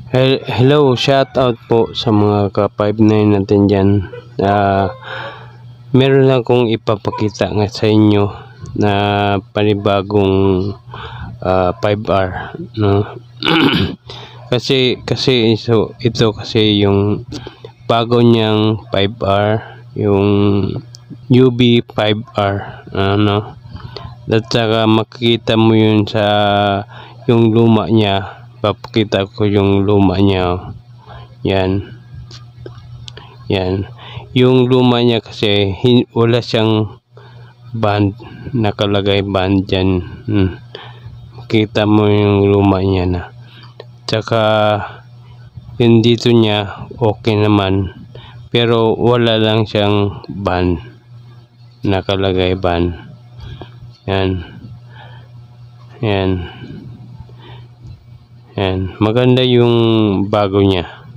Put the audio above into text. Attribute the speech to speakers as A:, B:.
A: Hello, shout out po sa mga ka-59 natin dyan. Meron lang kong ipapakita nga sa inyo na panibagong 5R, no? kasi ito kasi yung bago niyang 5R, yung UB 5R, ano? At saka makikita mo yun sa yung luma niya. Papakita ko yung luma niya. Yan. Yung luma niya kasi wala siyang band, nakalagay band dyan. Makita mo yung luma niya na. Tsaka yung dito niya okay naman, pero wala lang siyang band, nakalagay band. Yan, maganda yung bago niya.